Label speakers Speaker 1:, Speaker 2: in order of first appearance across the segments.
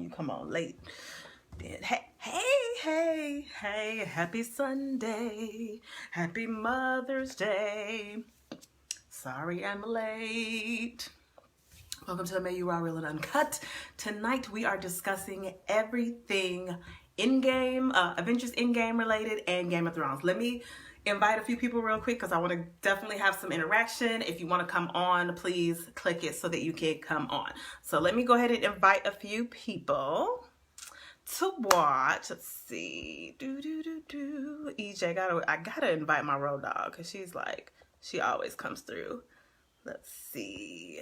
Speaker 1: you come on late. Then hey, happy Sunday. Happy Mother's Day. Sorry I'm late. Welcome to Amayou, Real and Uncut. Tonight we are discussing everything Endgame, Avengers Endgame related and Game of Thrones. Let me invite a few people real quick because I want to definitely have some interaction. If you want to come on, please click it so that you can come on. So let me go ahead and invite a few people to watch. Let's see. EJ, I gotta invite my road dog because she always comes through. Let's see.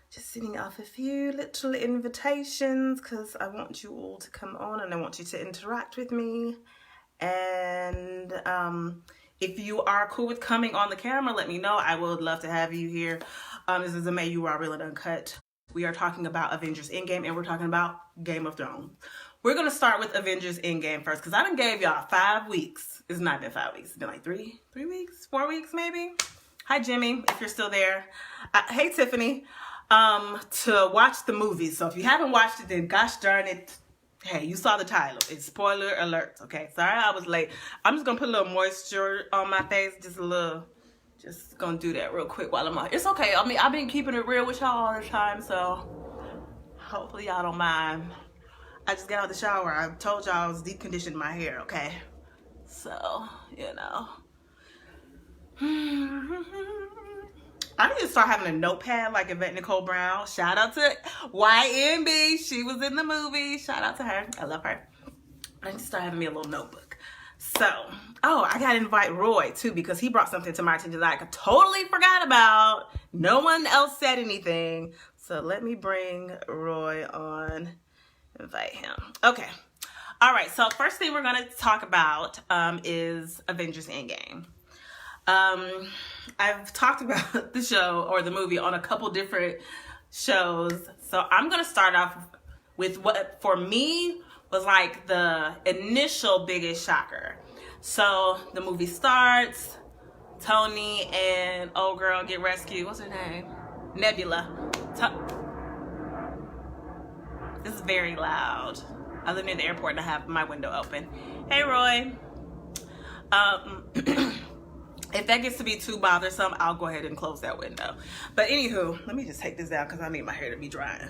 Speaker 1: Just sending off a few little invitations because I want you all to come on and I want you to interact with me. And if you are cool with coming on the camera, let me know. I would love to have you here. This is Amayou, Real and Uncut. We are talking about Avengers Endgame and we're talking about Game of Thrones. We're going to start with Avengers Endgame first because I done gave y'all 5 weeks. It's not been 5 weeks. It's been like 3 weeks, 4 weeks maybe. Hi, Jimmy, if you're still there. Hey, Tiffany. To watch the movie. So if you haven't watched it, then gosh darn it. Hey, you saw the title. It's spoiler alert. Okay, sorry I was late. I'm just going to put a little moisture on my face. Just gonna do that real quick while I'm on. It's okay. I mean, I've been keeping it real with y'all all the time, so hopefully y'all don't mind. I just got out of the shower. I told y'all I was deep conditioning my hair, okay? So, you know. I need to start having a notepad like Yvette Nicole Brown. Shout out to YNB. She was in the movie. Shout out to her. I love her. I need to start having me a little notebook. So, I got to invite Roy too because he brought something to my attention that I totally forgot about. No one else said anything. So let me bring Roy on. Invite him. Okay. All right. So first thing we're going to talk about is Avengers Endgame. I've talked about the show or the movie on a couple different shows. So I'm going to start off with what for me was like the initial biggest shocker. So the movie starts, Tony and old girl get rescued. What's her name? Nebula. This is very loud. I live near the airport and I have my window open. Hey, Roy. If that gets to be too bothersome, I'll go ahead and close that window. But anywho, let me just take this down because I need my hair to be drying.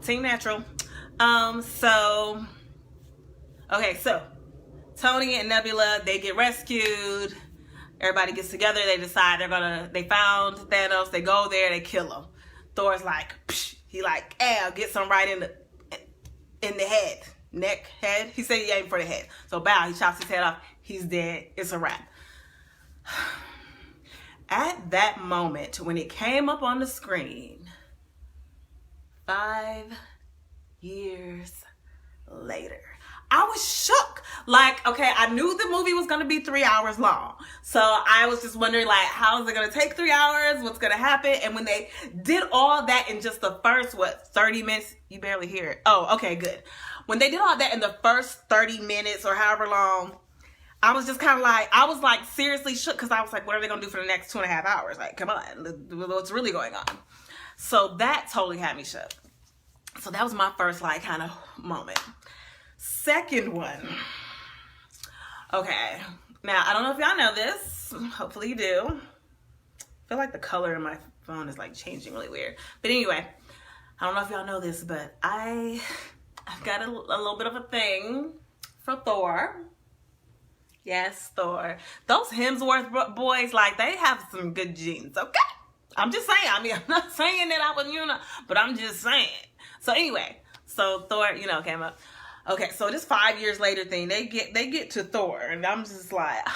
Speaker 1: Team Natural. So Tony and Nebula, they get rescued. Everybody gets together. They decide they found Thanos. They go there. They kill him. Thor's like, psh, he like, gets him right in the head. Head. He said he aimed for the head. So bow, he chops his head off. He's dead. It's a wrap. At that moment, when it came up on the screen, 5 years later, I was shook. Like, okay, I knew the movie was going to be 3 hours long. So I was just wondering, like, how is it going to take 3 hours? What's going to happen? And when they did all that in just the first, 30 minutes? You barely hear it. Oh, okay, good. When they did all that in the first 30 minutes or however long, I was just kind of like, I was like seriously shook because I was like, what are they going to do for the next 2.5 hours? Like, come on, what's really going on? So that totally had me shook. So that was my first like kind of moment. Second one. Okay. Now, I don't know if y'all know this. Hopefully you do. I feel like the color in my phone is like changing really weird. But anyway, I don't know if y'all know this, but I've got a little bit of a thing for Thor. Yes, Thor. Those Hemsworth boys, like, they have some good genes, okay? I'm just saying. I mean, I'm not saying that I was, but I'm just saying. So anyway, so Thor, came up. Okay, so this 5 years later thing, they get to Thor, and I'm just like,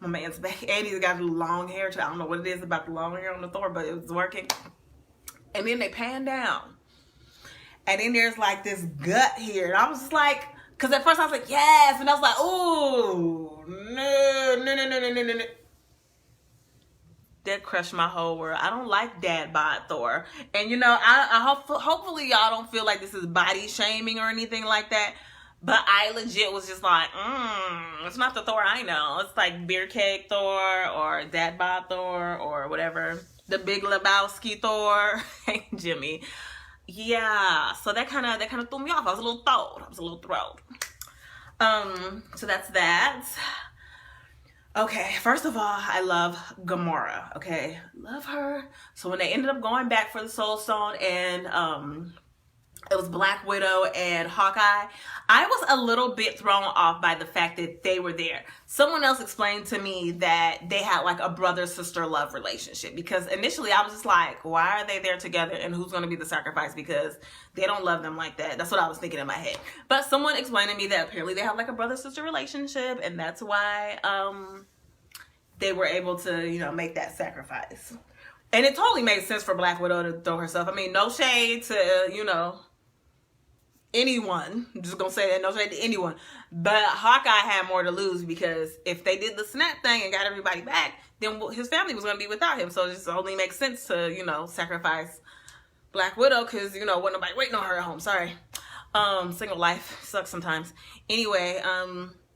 Speaker 1: my man's back. And he's got long hair too. I don't know what it is about the long hair on the Thor, but it was working. And then they pan down. And then there's like this gut here. And I was just like, because at first I was like, yes. And I was like, oh, no. That crushed my whole world. I don't like dad bod Thor. And I hopefully y'all don't feel like this is body shaming or anything like that. But I legit was just like, it's not the Thor I know. It's like beer cake Thor or dad bod Thor or whatever. The Big Lebowski Thor. Hey, Jimmy. Yeah, so that kind of threw me off. I was a little thrilled. So that's that. Okay, first of all, I love Gamora. Okay, love her. So when they ended up going back for the Soul Stone, and it was Black Widow and Hawkeye, I was a little bit thrown off by the fact that they were there. Someone else explained to me that they had like a brother-sister love relationship, because initially I was just like, why are they there together and who's going to be the sacrifice, because they don't love them like that. That's what I was thinking in my head. But someone explained to me that apparently they have like a brother-sister relationship, and that's why they were able to, you know, make that sacrifice. And it totally made sense for Black Widow to throw herself. I mean, no shade to, you know, anyone. I'm just gonna say that, no shade to anyone. But Hawkeye had more to lose, because if they did the snap thing and got everybody back, then his family was gonna be without him. So it just only makes sense to, you know, sacrifice Black Widow, because, you know, wasn't nobody waiting on her at home. Sorry. Single life sucks sometimes. Anyway,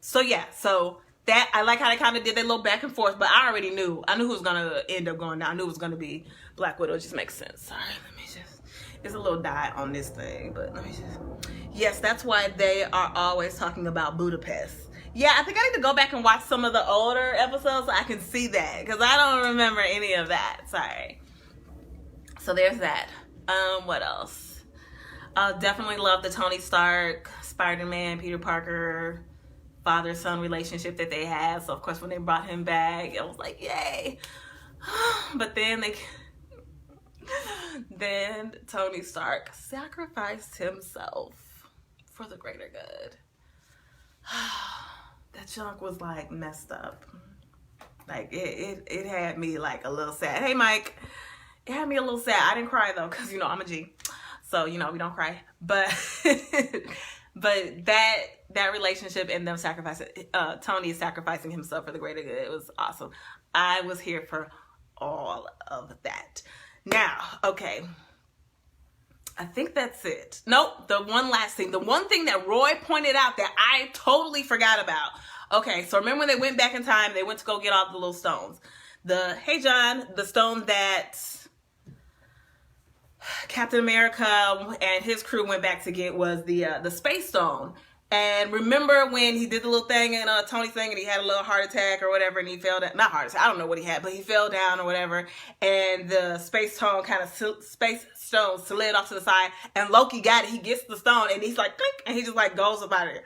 Speaker 1: so yeah, so that, I like how they kind of did that little back and forth, but I knew who was gonna end up going down. I knew it was gonna be Black Widow. It just makes sense. Sorry, let me just, it's a little dot on this thing, but let me just, yes, that's why they are always talking about Budapest. Yeah, I think I need to go back and watch some of the older episodes so I can see that, because I don't remember any of that. Sorry. So there's that. What else? Definitely love the Tony Stark, Spider-Man, Peter Parker, father-son relationship that they had. So of course when they brought him back, I was like, yay. But then then Tony Stark sacrificed himself for the greater good. That junk was like messed up. Like it had me like a little sad. Hey Mike, it had me a little sad. I didn't cry though, because you know I'm a G, so you know we don't cry. But but that relationship and them sacrificing, Tony sacrificing himself for the greater good, it was awesome. I was here for all of that. Now, okay, I think that's it. Nope, the one last thing. The one thing that Roy pointed out that I totally forgot about. Okay, so remember when they went back in time, they went to go get all the little stones. Hey John, the stone that Captain America and his crew went back to get was the Space Stone. And remember when he did the little thing in Tony's thing, and he had a little heart attack or whatever, and he fell down, not heart attack, I don't know what he had, but he fell down or whatever, and the Space Stone Space Stone slid off to the side, and Loki got it. He gets the stone, and he's like, clink, and he just like goes up out of there.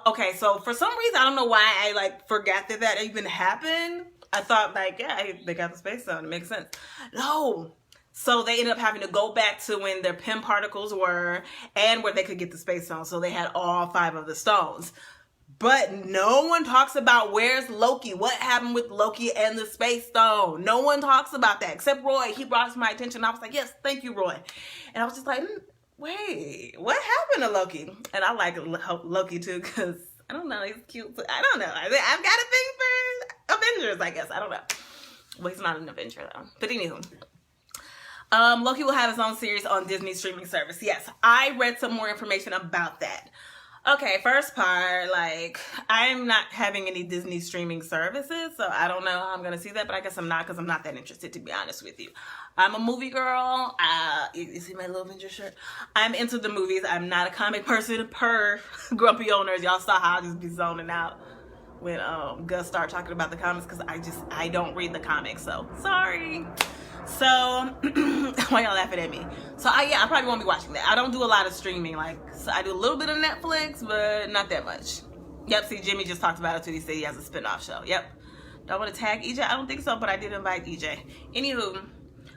Speaker 1: Okay, so for some reason, I don't know why I like forgot that even happened. I thought like, yeah, they got the Space Stone. It makes sense. No. So they ended up having to go back to when their Pym particles were and where they could get the Space Stone. So they had all 5 of the stones. But no one talks about where's Loki. What happened with Loki and the Space Stone? No one talks about that except Roy. He brought it to my attention. I was like, yes, thank you, Roy. And I was just like, wait, what happened to Loki? And I like Loki too, because I don't know, he's cute. I don't know. I've got a thing for Avengers, I guess. I don't know. Well, he's not an Avenger though. But anywho. Loki will have his own series on Disney streaming service. Yes, I read some more information about that. Okay, first part, like, I'm not having any Disney streaming services, so I don't know how I'm going to see that, but I guess I'm not, because I'm not that interested, to be honest with you. I'm a movie girl. You see my little Avenger shirt? I'm into the movies. I'm not a comic person per Grumpy Owners. Y'all saw how I just be zoning out when Gus started talking about the comics, because I don't read the comics, so sorry. So why y'all laughing at me? So I probably won't be watching that. I don't do a lot of streaming. Like, so I do a little bit of Netflix, but not that much. Yep, see, Jimmy just talked about it too. He said he has a spinoff show. Yep. Do I want to tag EJ? I don't think so, but I did invite EJ. Anywho,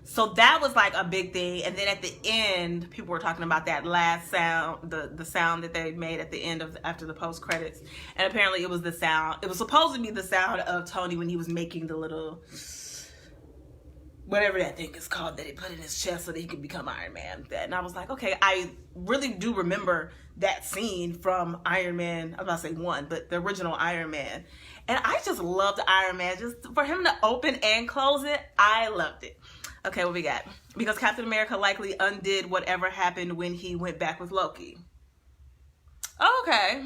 Speaker 1: so that was like a big thing. And then at the end, people were talking about that last sound, the sound that they made at the end of after the post credits. And apparently it was the sound. It was supposed to be the sound of Tony when he was making the little, whatever that thing is called that he put in his chest so that he could become Iron Man. And I was like, okay, I really do remember that scene from Iron Man, I'm about to say 1, but the original Iron Man. And I just loved Iron Man. Just for him to open and close it, I loved it. Okay, what we got? Because Captain America likely undid whatever happened when he went back with Loki. Oh, okay.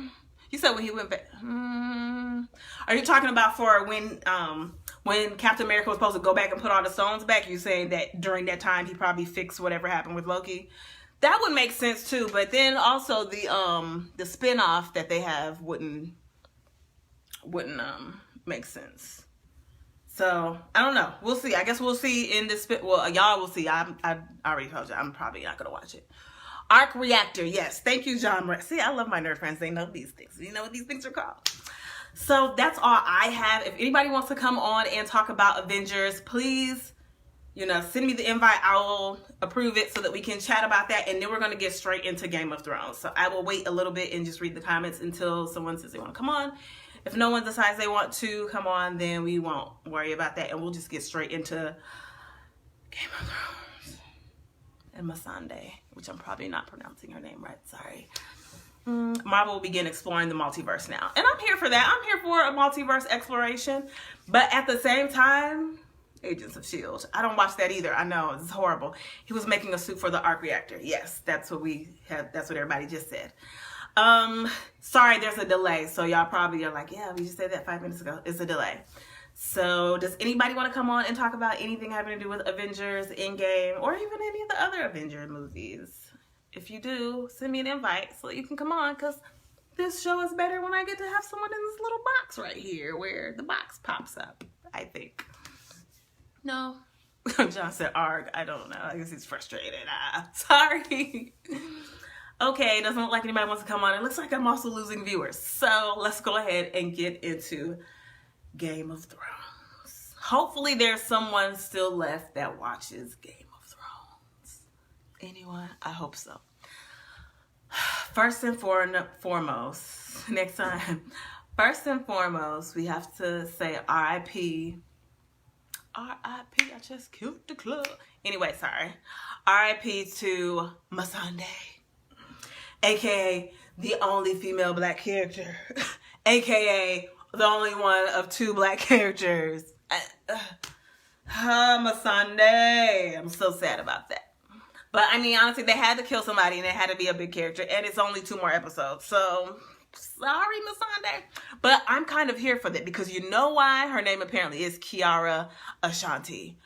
Speaker 1: You said when he went back. Are you talking about for when when Captain America was supposed to go back and put all the stones back, you saying that during that time he probably fixed whatever happened with Loki. That would make sense too, but then also the spin-off that they have wouldn't make sense. So I don't know. We'll see. I guess we'll see in this. Well, y'all will see. I already told you I'm probably not gonna watch it. Arc Reactor. Yes, thank you, John. See, I love my nerd friends. They know these things. You know what these things are called. So that's all I have. If anybody wants to come on and talk about Avengers, please, send me the invite. I will approve it so that we can chat about that. And then we're going to get straight into Game of Thrones. So I will wait a little bit and just read the comments until someone says they want to come on. If no one decides they want to come on, then we won't worry about that. And we'll just get straight into Game of Thrones. And Masande, which I'm probably not pronouncing her name right. Sorry. Marvel will begin exploring the multiverse now. And I'm here for that. I'm here for a multiverse exploration. But at the same time, Agents of S.H.I.E.L.D. I don't watch that either. I know, it's horrible. He was making a suit for the Arc Reactor. Yes, that's what we have. That's what everybody just said. Sorry, there's a delay. So y'all probably are like, yeah, we just said that 5 minutes ago. It's a delay. So does anybody want to come on and talk about anything having to do with Avengers Endgame or even any of the other Avenger movies? If you do, send me an invite so that you can come on, because this show is better when I get to have someone in this little box right here where the box pops up, I think. No. John said, arg. I don't know. I guess he's frustrated. Sorry. Okay, doesn't look like anybody wants to come on. It looks like I'm also losing viewers. So let's go ahead and get into Game of Thrones. Hopefully there's someone still left that watches Game of Thrones. Anyone? I hope so. First and foremost, next time. First and foremost, we have to say R.I.P. R.I.P. I just killed the club. Anyway, sorry. R.I.P. to Masande, a.k.a. the only female black character, a.k.a. the only one of 2 black characters. Masande. I'm so sad about that. But I mean, honestly, they had to kill somebody and it had to be a big character, and it's only 2 more episodes. So, sorry, Masande. But I'm kind of here for that because you know why? Her name apparently is Kiara Ashanti.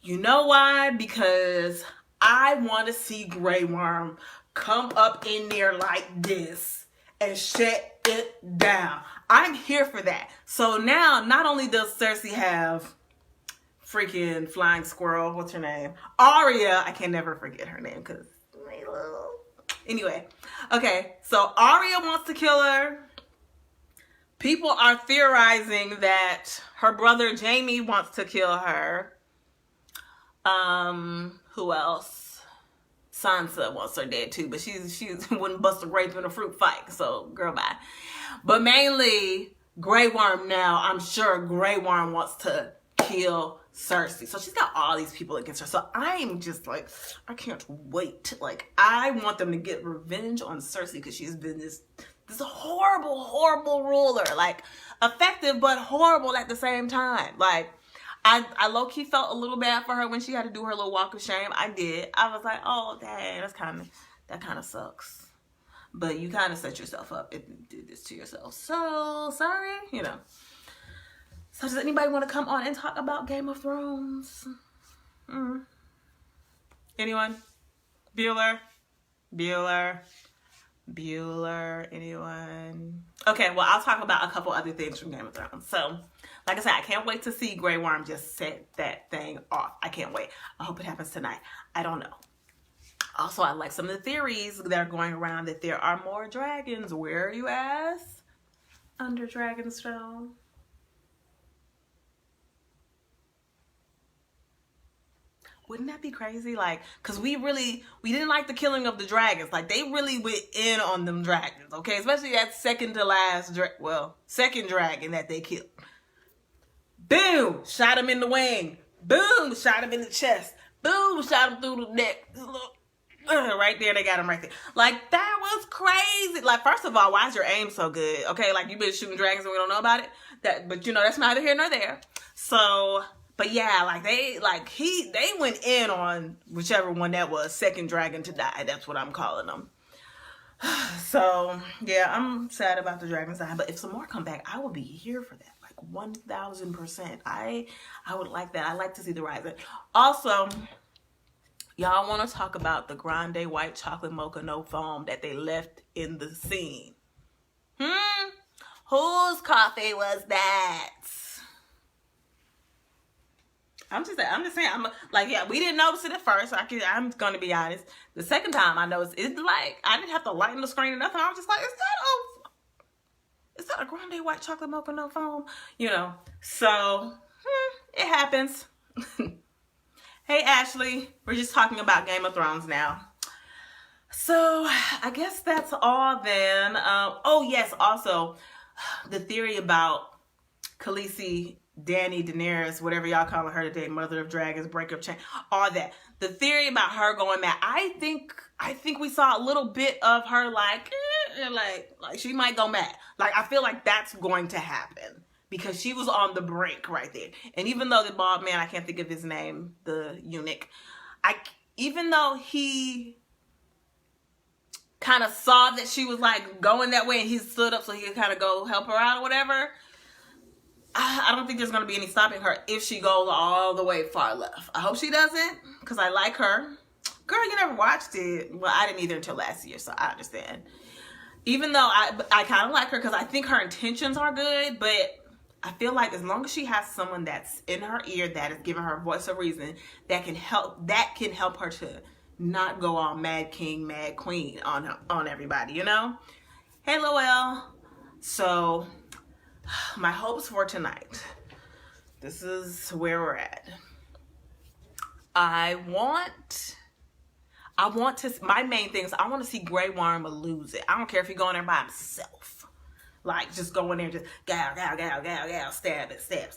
Speaker 1: You know why? Because I want to see Grey Worm come up in there like this and shut it down. I'm here for that. So now, not only does Cersei have freaking flying squirrel, what's her name? Arya, I can never forget her name because anyway, okay, so Arya wants to kill her. People are theorizing that her brother Jaime wants to kill her. Who else? Sansa wants her dead too, but she wouldn't bust a grape in a fruit fight, so girl bye. But mainly Grey Worm now, I'm sure Grey Worm wants to kill Cersei. So she's got all these people against her. So I'm just like, I can't wait. Like, I want them to get revenge on Cersei because she's been this horrible, horrible ruler. Like, effective but horrible at the same time. Like, I low-key felt a little bad for her when she had to do her little walk of shame. I did. I was like, oh, dang, that kind of sucks. But you kind of set yourself up and did this to yourself. So, sorry, So does anybody want to come on and talk about Game of Thrones? Anyone? Bueller? Anyone? Okay, well, I'll talk about a couple other things from Game of Thrones. So, like I said, I can't wait to see Grey Worm just set that thing off. I can't wait. I hope it happens tonight. I don't know. Also, I like some of the theories that are going around that there are more dragons. Where, you ask? Under Dragonstone. Wouldn't that be crazy? Like, because we didn't like the killing of the dragons. Like, they really went in on them dragons, okay? Especially that second dragon that they killed. Boom! Shot him in the wing. Boom! Shot him in the chest. Boom! Shot him through the neck. Right there, they got him right there. Like, that was crazy. Like, first of all, why is your aim so good? Okay, like, you've been shooting dragons and we don't know about it. But that's neither here nor there. So, but yeah, like, they went in on whichever one that was, second dragon to die. That's what I'm calling them. So, yeah, I'm sad about the dragons dying. But if some more come back, I will be here for that. Like, 1000%. I would like that. I like to see the rise. Also, y'all want to talk about the grande white chocolate mocha no foam that they left in the scene? Whose coffee was that? I'm just saying. We didn't notice it at first. I'm gonna be honest. The second time I noticed, it's like I didn't have to lighten the screen or nothing. I was just like, is that a grande white chocolate mocha no foam? So it happens. Hey Ashley, we're just talking about Game of Thrones now. So I guess that's all then. Oh yes, also the theory about Khaleesi, Dany, Daenerys, whatever y'all calling her today, Mother of Dragons, Breaker of Chain, all that. The theory about her going mad. I think we saw a little bit of her like she might go mad. Like I feel like that's going to happen because she was on the brink right there. And even though the bald man, I can't think of his name, the eunuch, even though he kind of saw that she was like going that way and he stood up so he could kind of go help her out or whatever, I don't think there's going to be any stopping her if she goes all the way far left. I hope she doesn't because I like her. Girl, you never watched it. Well, I didn't either until last year, so I understand. Even though I kind of like her because I think her intentions are good, but I feel like as long as she has someone that's in her ear that is giving her voice of reason that can help her to not go all mad king, mad queen on everybody, Hey, Lowell. So, my hopes for tonight. This is where we're at. I want to, my main thing is I want to see Grey Worm lose it. I don't care if he's going there by himself. Like, just go in there and just gal, stab it, stab.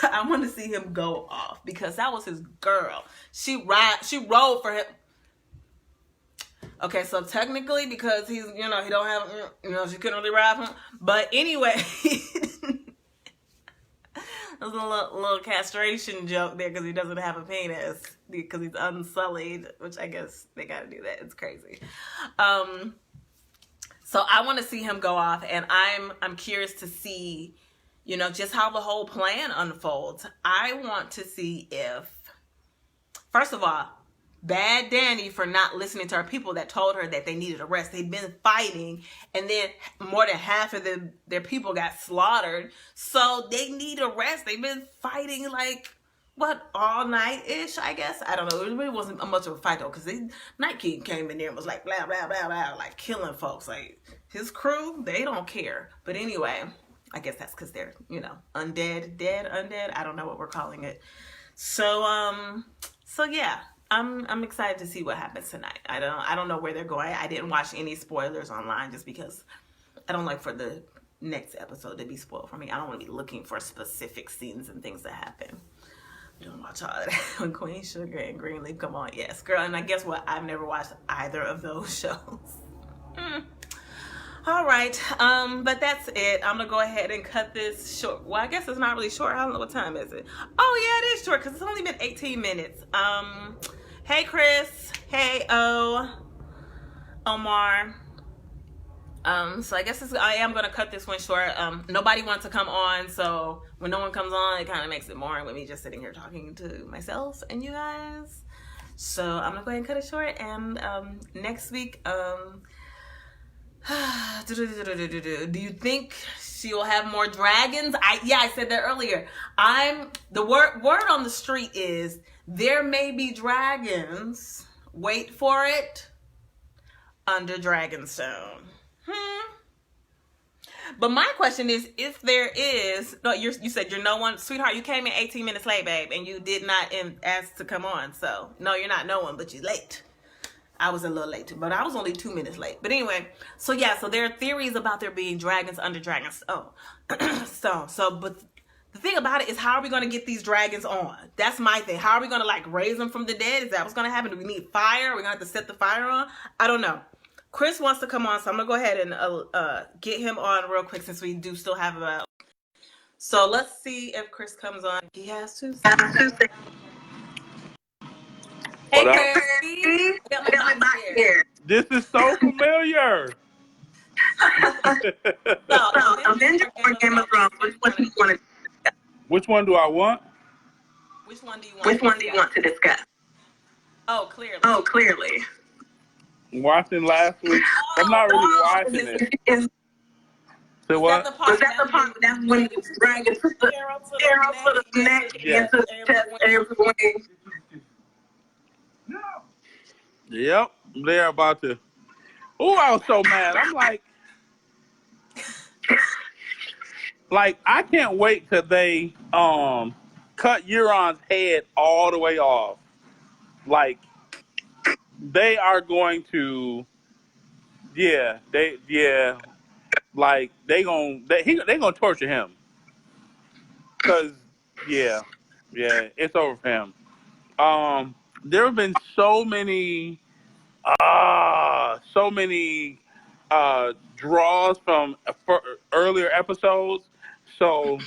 Speaker 1: I want to see him go off because that was his girl. She rode for him. Okay, so technically because he's, he don't have, she couldn't really ride him. But anyway, there's a little castration joke there because he doesn't have a penis because he's unsullied, which I guess they got to do that. It's crazy. So I want to see him go off, and I'm curious to see, just how the whole plan unfolds. I want to see if, first of all, bad Dany for not listening to her people that told her that they needed a rest. They'd been fighting, and then more than half of their people got slaughtered, so they need a rest. They've been fighting all night-ish, I guess. I don't know. It really wasn't much of a fight, though, because Night King came in there and was like, blah, blah, blah, blah, like killing folks. Like, his crew, they don't care. But anyway, I guess that's because they're, undead. I don't know what we're calling it. So yeah, I'm excited to see what happens tonight. I don't know where they're going. I didn't watch any spoilers online just because I don't like for the next episode to be spoiled for me. I don't want to be looking for specific scenes and things that happen. Don't watch all of that. When Queen Sugar and Greenleaf come on, yes, girl. And I guess what? I've never watched either of those shows. All right, but that's it. I'm gonna go ahead and cut this short. Well, I guess it's not really short. I don't know what time is it. Oh yeah, it is short because it's only been 18 minutes. Hey Chris. Hey Omar. So I guess I am gonna cut this one short. Nobody wants to come on, so when no one comes on, it kind of makes it boring with me just sitting here talking to myself and you guys. So I'm gonna go ahead and cut it short. And next week, do you think she will have more dragons? I said that earlier. The word on the street is there may be dragons. Wait for it. Under Dragonstone. But my question is, if there is, no, you said you're no one, sweetheart, you came in 18 minutes late, babe, and you did not ask to come on. So, no, you're not no one, but you're late. I was a little late too, but I was only 2 minutes late. But anyway, so yeah, so there are theories about there being dragons under Dragonstone. But the thing about it is, how are we going to get these dragons on? That's my thing. How are we going to raise them from the dead? Is that what's going to happen? Do we need fire? Are we going to have to set the fire on? I don't know. Chris wants to come on, so I'm going to go ahead and get him on real quick since we do still have about. So let's see if Chris comes on. He has to say. Hey, Chris.
Speaker 2: This is so familiar.
Speaker 1: So, Avengers or Game of Thrones, which one do you want to discuss?
Speaker 2: Which one do I want?
Speaker 1: Which one do you want to discuss? Oh, clearly.
Speaker 2: Watching last week. I'm not really watching it. So what?
Speaker 1: Was that the part that's when the dragon took the arrow to the neck and took the chest everywhere?
Speaker 2: Yep, they're about to. Oh, I was so mad. I'm like I can't wait till they cut Euron's head all the way off. Like they are going to, like they gonna torture him. Cause it's over for him. There have been so many draws from earlier episodes. So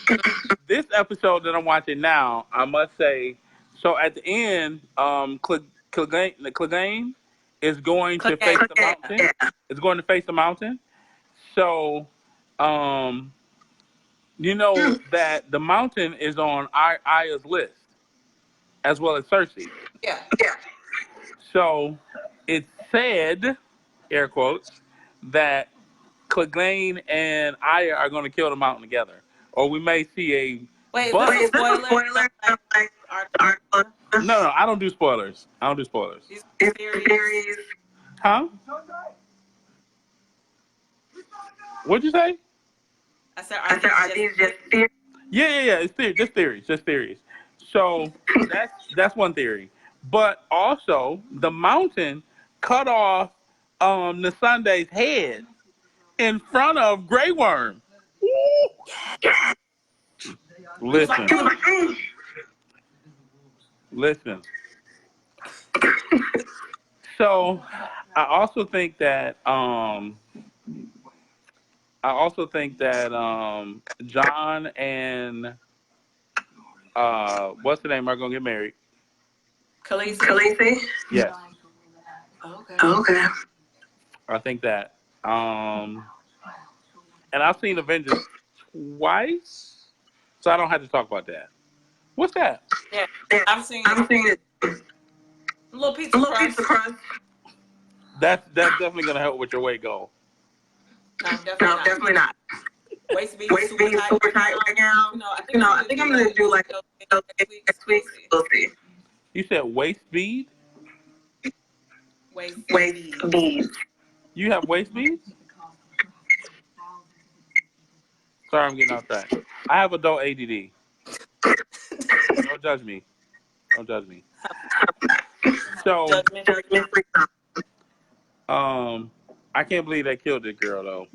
Speaker 2: this episode that I'm watching now, I must say, so at the end, Clegane is going to face the mountain. It's going to face the mountain. So, you know that the mountain is on Arya's list, as well as Cersei.
Speaker 1: Yeah.
Speaker 2: So it said, air quotes, that Clegane and Arya are going to kill the mountain together, or we may see a.
Speaker 1: Wait, is this a spoiler?
Speaker 2: No, I don't do spoilers.
Speaker 1: These theories.
Speaker 2: Huh? What'd you say?
Speaker 1: I said, are these just theories?
Speaker 2: Yeah. It's just theories. So that's one theory. But also, the mountain cut off Nasanday's head in front of Grey Worm. Listen. So, I also think that John and what's the name are gonna get married.
Speaker 1: Khaleesi?
Speaker 2: Yes.
Speaker 1: Okay.
Speaker 2: I think that. And I've seen Avengers twice, so I don't have to talk about that. What's that?
Speaker 1: Yeah, I've seen it. Little pizza crust.
Speaker 2: That's definitely gonna help with your weight goal.
Speaker 1: No, definitely not. Waist being super tight right now. I think I'm gonna do like next week. We'll see.
Speaker 2: You said waist bead?
Speaker 1: Waist beads.
Speaker 2: You have waist beads? Sorry, I'm getting off track. I have adult ADD. Don't judge me. So, I can't believe they killed this girl though.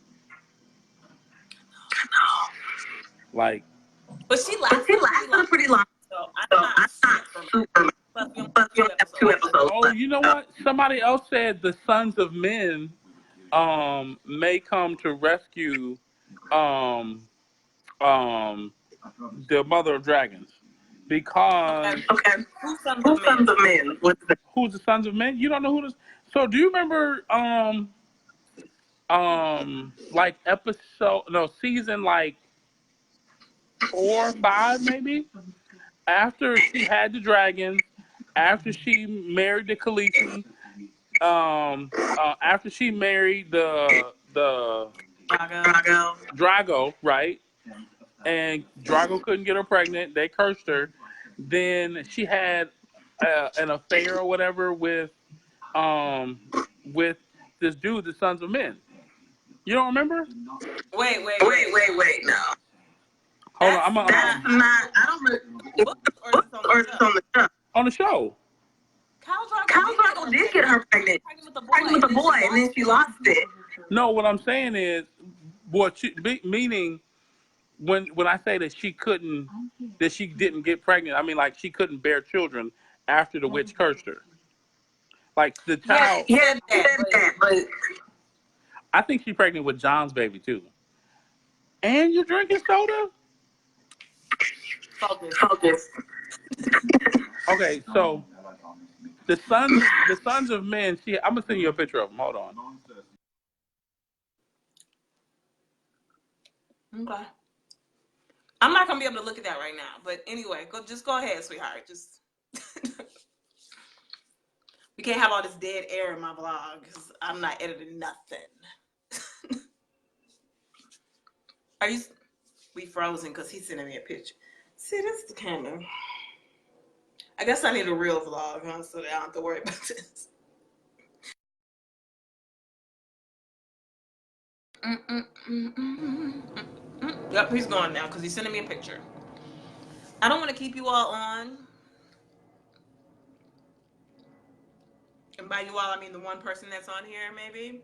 Speaker 2: Like,
Speaker 1: but she lasted pretty long. So I'm not super. Plus, we only have 2 episodes.
Speaker 2: Oh, you know what? Somebody else said the Sons of Men may come to rescue the Mother of Dragons. Because
Speaker 1: Who's Sons of Men?
Speaker 2: Who's the Sons of Men? You don't know who this. So do you remember like season like 4 or 5 maybe? After she had the dragons, after she married the Khaleesi, after she married the Drago, right? And Drago couldn't get her pregnant. They cursed her. Then she had an affair or whatever with this dude, the Sons of Men. You don't remember?
Speaker 1: Wait. No.
Speaker 2: Hold on,
Speaker 1: that's not. I don't remember. Or is this on the show?
Speaker 2: On the show.
Speaker 1: Khal Drogo did get her pregnant with a boy, and then she lost it.
Speaker 2: No, what I'm saying is, meaning when I say that she didn't get pregnant, I mean like she couldn't bear children after the witch cursed her. Like the child.
Speaker 1: Yeah, but
Speaker 2: I think she's pregnant with John's baby too. And you're drinking soda?
Speaker 1: Focus.
Speaker 2: Okay, so the Sons of Men. I'm gonna send you a picture of them. Hold on.
Speaker 1: Okay. I'm not gonna be able to look at that right now, but anyway, just go ahead, sweetheart. Just we can't have all this dead air in my vlog because I'm not editing nothing. Are you? We frozen because he's sending me a picture. See, that's the kind of. I guess I need a real vlog, huh? So that I don't have to worry about this. Yep, he's gone now because he's sending me a picture. I don't want to keep you all on. And by you all, I mean the one person that's on here, maybe.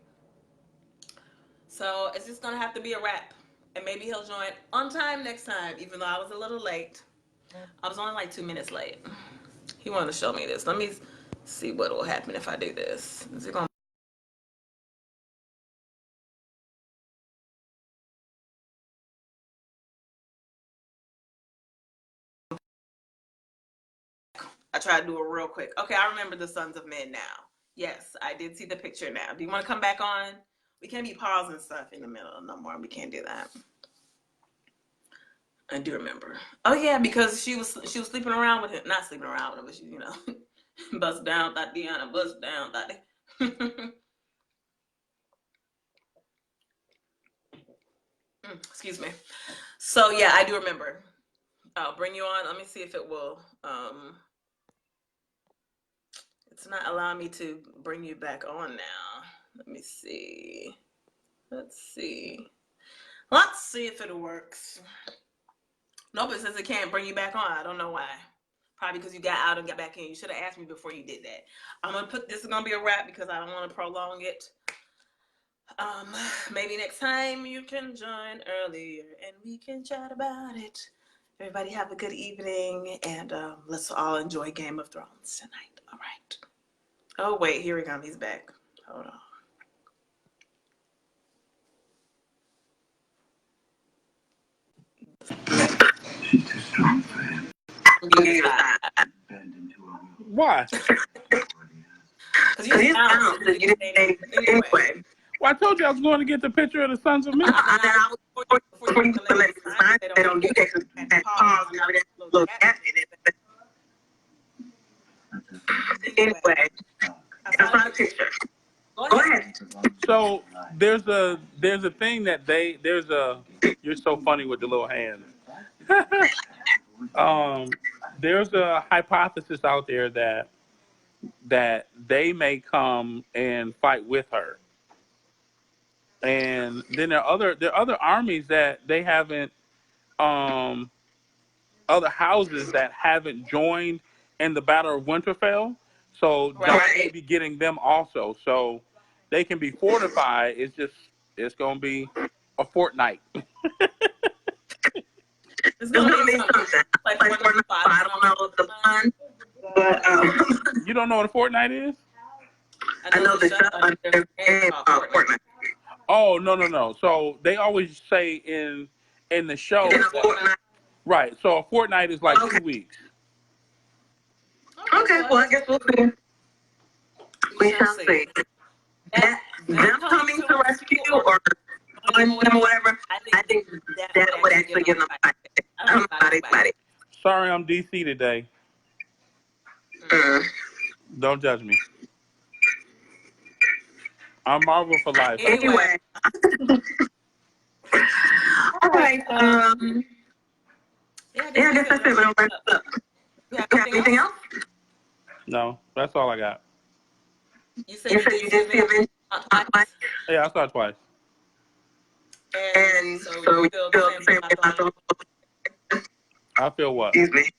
Speaker 1: So it's just going to have to be a wrap. And maybe he'll join on time next time, even though I was a little late. I was only like 2 minutes late. He wanted to show me this. Let me see what will happen if I do this. Is it going to... I tried to do it real quick. Okay, I remember the Sons of Men now. Yes, I did see the picture now. Do you want to come back on? We can't be pausing stuff in the middle no more. We can't do that. I do remember. Oh yeah, because she was sleeping around with him. Not sleeping around with him, but she, you know, bust down, Tatiana, bust down, Tatiana. Excuse me. So yeah, I do remember. I'll bring you on. Let me see if it will. It's not allowing me to bring you back on now. Let me see. Let's see. Let's see if it works. Nope, it says it can't bring you back on. I don't know why. Probably because you got out and got back in. You should have asked me before you did that. I'm gonna put this is gonna be a wrap because I don't want to prolong it. Maybe next time you can join earlier and we can chat about it. Everybody have a good evening and let's all enjoy Game of Thrones tonight. All right. Oh wait, here we go. He's back. Hold on.
Speaker 3: She's too strong for him.
Speaker 2: Why?
Speaker 1: Because you found it anyway.
Speaker 2: Well, I told you I was going to get the picture of the Sons of Men.
Speaker 1: I was before you can let the sign, they don't do that because pause and I look at it. Anyway, I saw the picture. Go ahead.
Speaker 2: So there's a thing that you're so funny with the little hands. There's a hypothesis out there that they may come and fight with her. And then there are other armies that they haven't other houses that haven't joined in the Battle of Winterfell. So John may be getting them also. So they can be fortified. It's gonna be a fortnight.
Speaker 1: It's gonna be something. Like I don't know the fun, but
Speaker 2: You don't know what a fortnight is?
Speaker 1: I know the show Fortnite.
Speaker 2: Oh no. So they always say in the show, right? So a fortnight is like 2 weeks.
Speaker 1: Okay, well I guess we'll see. We shall see. Them coming to rescue or them or whatever, I think that would actually give them a fight. I don't know about anybody.
Speaker 2: Sorry, I'm DC today. Don't judge me. I'm Marvel for life.
Speaker 1: Anyway. All right. Yeah, I guess that's it. We'll wrap up. You have anything else?
Speaker 2: No, that's all I got.
Speaker 1: You said you did see Avengers twice?
Speaker 2: Yeah, I saw it twice.
Speaker 1: And so you feel the same about the...
Speaker 2: I feel what?
Speaker 3: Excuse me.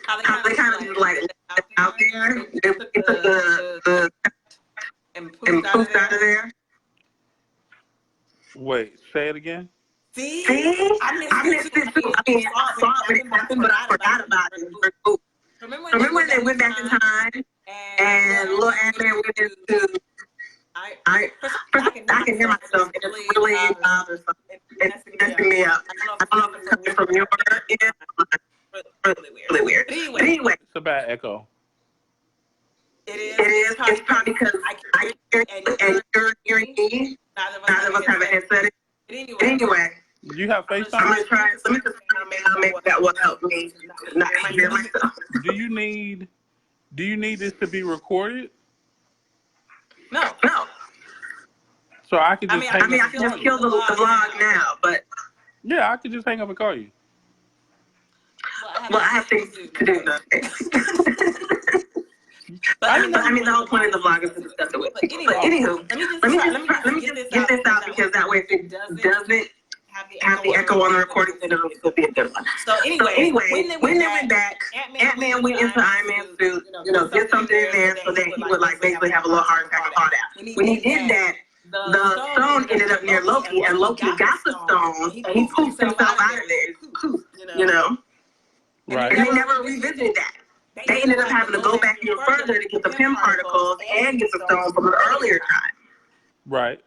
Speaker 1: How they kind of just like out there. They took the and pooped out of there.
Speaker 2: Wait, say it again.
Speaker 1: See? I missed it too. I mean, I saw it when it happened, but I forgot about it. Remember when they went back in time and little Ant-Man went into... I can hear myself. It's really loud or something. It's messing me up. I don't know if it's coming from your end. Really weird. But anyway.
Speaker 2: It's a bad echo.
Speaker 1: It is. It's probably because I hear you and you're hearing me. Neither of us have a headset. But anyway.
Speaker 2: You have
Speaker 1: I'm
Speaker 2: FaceTime?
Speaker 1: gonna try. Let me just maybe that will help me not hear myself.
Speaker 2: Do you need this to be recorded?
Speaker 1: No.
Speaker 2: So I could just
Speaker 1: I can just kill the vlog now, but
Speaker 2: yeah, I could just hang up and call you.
Speaker 1: well, I have things to do though. But I mean, the whole point of the vlog is to discuss it with people. But anywho, let me just get this out because that way, if it doesn't have the echo on the recording, then it'll be a good one. So anyway, when they went back, Ant-Man went into Iron Man's suit, did something in there so that he would like basically have a little heart attack and fall down. When he did that, the stone ended up near Loki, and Loki got the stone, and he poofed himself out of there,
Speaker 2: Right.
Speaker 1: And they never revisited that. They ended up having to go back even further to get the Pym particles and get the stone from an earlier time.
Speaker 2: Right.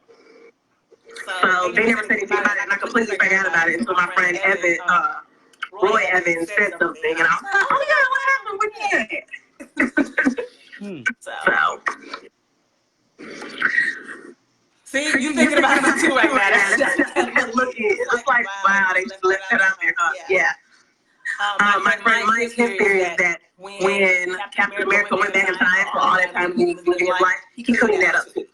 Speaker 1: So they never said anything about it, and I completely forgot about it until my friend Roy Evans said something, and I was like, oh yeah, what happened with that? See, you thinking about it too right now. It's like, wow, they just left that out there. Yeah. My friend Mike, his theory is that when Captain America went back in time for all that time he was living his life, he cleaned that up too.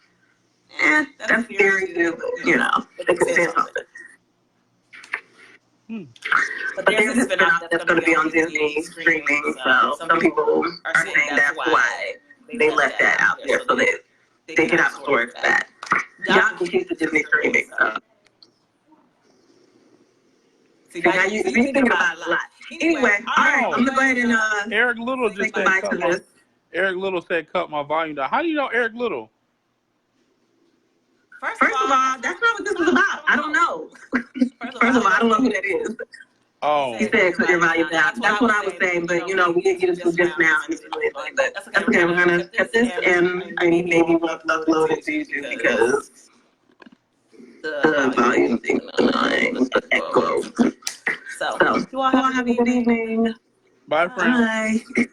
Speaker 1: That's theory too, but they could say something. But there's this spin-off that's going to be on Disney streaming, so some people are saying that's why they left that out there, so they can have a story for that. Y'all can keep the Disney streaming, so. See, now you thinking about it a lot. Anyway, all right, I'm going to go ahead and
Speaker 2: Eric Little just said Eric Little said cut my volume down. How do you know Eric Little?
Speaker 1: First of all, that's not what this is about. I don't know. First of all, I don't know who that is.
Speaker 2: Oh.
Speaker 1: He said cut your volume down. That's what I was saying, but we didn't get into just now. But that's okay. We're going to cut this, and maybe we'll upload it to YouTube because the volume thing is annoying. The echo. So, you all have a good evening.
Speaker 2: Bye, friends.
Speaker 1: Bye.